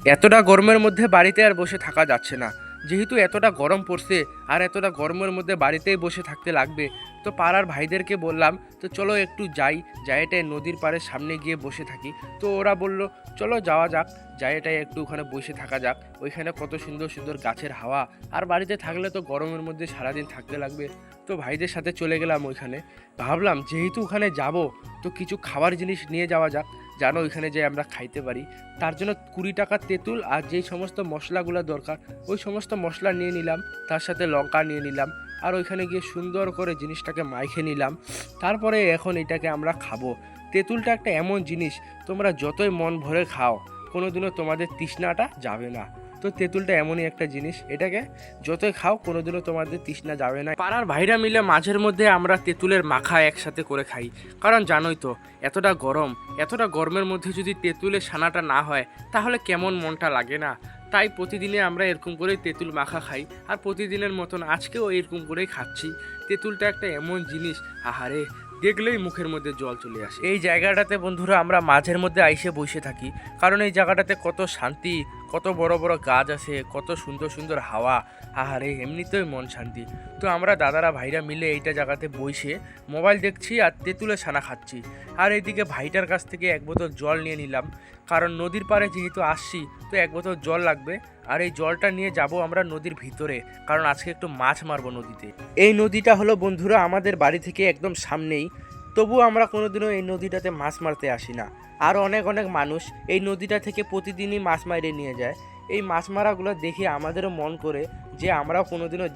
এতটা গরমের মধ্যে বাড়িতে আর বসে থাকা যাচ্ছে না। যেহেতু এতটা গরম পড়ছে আর এতটা গরমের মধ্যে বাড়িতেই বসে থাকতে লাগবে, তো পাড়ার ভাইদেরকে বললাম তো চলো একটু যাইটাই নদীর পাড়ের সামনে গিয়ে বসে থাকি। তো ওরা বলল চলো যাওয়া যাক, যাইটাই একটু ওখানে বসে থাকা যাক। ওইখানে কত সুন্দর সুন্দর গাছের হাওয়া, আর বাড়িতে থাকলে তো গরমের মধ্যে সারাদিন থাকতে লাগবে। তো ভাইদের সাথে চলে গেলাম ওইখানে। ভাবলাম যেহেতু ওখানে যাব, তো কিছু খাবার জিনিস নিয়ে যাওয়া যাক, যেন ওইখানে যে আমরা খাইতে পারি। তার জন্য 20 টাকার তেঁতুল আর যেই সমস্ত মশলাগুলো দরকার ওই সমস্ত মশলা নিয়ে নিলাম, তার সাথে লঙ্কা নিয়ে নিলাম, আর ওইখানে গিয়ে সুন্দর করে জিনিসটাকে মাইখে নিলাম। তারপরে এখন এটাকে আমরা খাবো। তেঁতুলটা একটা এমন জিনিস, তোমরা যতই মন ভরে খাও কোনোদিনও তোমাদের তৃষ্ণাটা যাবে না। তো তেঁতুলটা এমনই একটা জিনিস, এটাকে যতই খাও কোনোদিনও তোমাদের তৃষ্ণা যাবে না। পাড়ার ভাইরা মিলে মাঝের মধ্যে আমরা তেঁতুলের মাখা একসাথে করে খাই, কারণ জানোই তো এতটা গরমের মধ্যে যদি তেঁতুলের ছানাটা না হয় তাহলে কেমন মনটা লাগে না। তাই প্রতিদিনে আমরা এরকম করেই তেঁতুল মাখা খাই, আর প্রতিদিনের মতন আজকেও এরকম করেই খাচ্ছি। তেঁতুলটা একটা এমন জিনিস, আহারে দেখলেই মুখের মধ্যে জল চলে আসে। এই জায়গাটাতে বন্ধুরা আমরা মাঝের মধ্যে আইসে বসে থাকি, কারণ এই জায়গাটাতে কত শান্তি, কত বড় বড় গাছ আছে, কত সুন্দর সুন্দর হাওয়া, আহারে এমনিতেই মন শান্তি। তো আমরা দাদারা ভাইরা মিলে এইটা জায়গাতে বসে মোবাইল দেখছি আর তেঁতুলের ছানা খাচ্ছি। আর এইদিকে ভাইটার কাছ থেকে এক বোতল জল নিয়ে নিলাম, কারণ নদীর পাড়ে যেহেতু আসছি তো এক বোতল জল লাগবে। আর এই জলটা নিয়ে যাব আমরা নদীর ভিতরে, কারণ আজকে একটু মাছ মারবো নদীতে। এই নদীটা হলো বন্ধুরা আমাদের বাড়ি থেকে একদম সামনেই, তবু আমরা কোনোদিনও এই নদীটাতে মাছ মারতে আসি না। আর অনেক অনেক মানুষ এই নদীটা থেকে প্রতিদিনই মাছ মারিয়ে নিয়ে যায়। এই মাছ মারাগুলো দেখে আমাদেরও মন করে যে আমরাও কোনোদিনও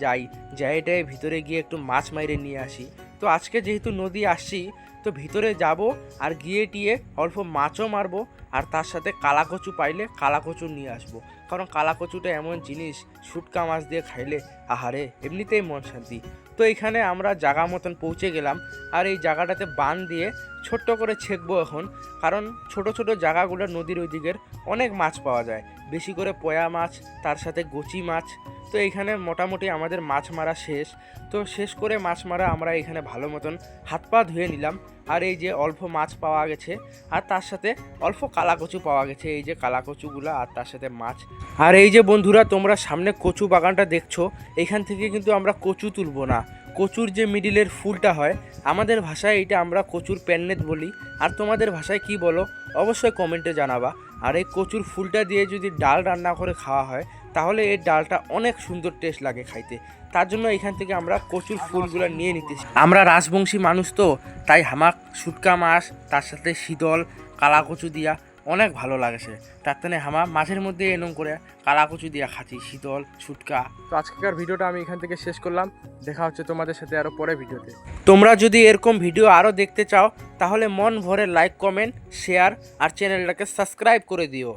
যাইটাই ভিতরে গিয়ে একটু মাছ মারিয়ে নিয়ে আসি। তো আজকে যেহেতু নদী আসছি, তো ভিতরে যাব আর গিয়ে টিয়ে অল্প মাছও মারবো, আর তার সাথে কালাকচু পাইলে কালাকচু নিয়ে আসবো। কারণ কালাকচুটা এমন জিনিস, শুটকা মাছ দিয়ে খাইলে আহারে এমনিতেই মন শান্তি। তো এইখানে আমরা জায়গা মতন পৌঁছে গেলাম, আর এই জায়গাটাতে বান দিয়ে ছোট্ট করে ছেঁকবো এখন, কারণ ছোট ছোট জায়গাগুলো নদীর ওই দিকের অনেক মাছ পাওয়া যায়, বেশি করে পয়া মাছ, তার সাথে গচি মাছ। তো এইখানে মোটামুটি আমাদের মাছ মারা শেষ। তো শেষ করে মাছ মারা আমরা এখানে ভালো মতন হাত পা ধুয়ে নিলাম। আর এই যে অল্প মাছ পাওয়া গেছে, আর তার সাথে অল্প কালাকচু পাওয়া গেছে, এই যে কালাকচুগুলো আর তার সাথে মাছ। আর এই যে বন্ধুরা তোমরা সামনে কচু বাগানটা দেখছো, এখান থেকে কিন্তু আমরা কচু তুলবো না, কচুর যে মিডিলের ফুলটা হয়, আমাদের ভাষায় এটা আমরা কচুর প্যান্নেত বলি। আর তোমাদের ভাষায় কি বলো অবশ্যই কমেন্টে জানাবা। আর এই কচুর ফুলটা দিয়ে যদি ডাল রান্না করে খাওয়া হয় তাহলে এই ডালটা অনেক সুন্দর টেস্ট লাগে খাইতে। তার জন্য এখান থেকে আমরা কচুর ফুলগুলো নিয়ে নিতেছি। আমরা রাজবংশী মানুষ তো, তাই হামাক শুটকা মাছ তার সাথে শীতল কালাকচু দিয়া অনেক ভালো লাগেছে। তার জন্য হামা মাঝের মধ্যে এরকম করে কালাকচু দিয়া খাচ্ছি, শীতল শুটকা। তো আজকের ভিডিওটা আমি এখান থেকে শেষ করলাম, দেখা হচ্ছে তোমাদের সাথে আরও পরে ভিডিওতে। তোমরা যদি এরকম ভিডিও আরও দেখতে চাও তাহলে মন ভরে লাইক কমেন্ট শেয়ার আর চ্যানেলটাকে সাবস্ক্রাইব করে দিও।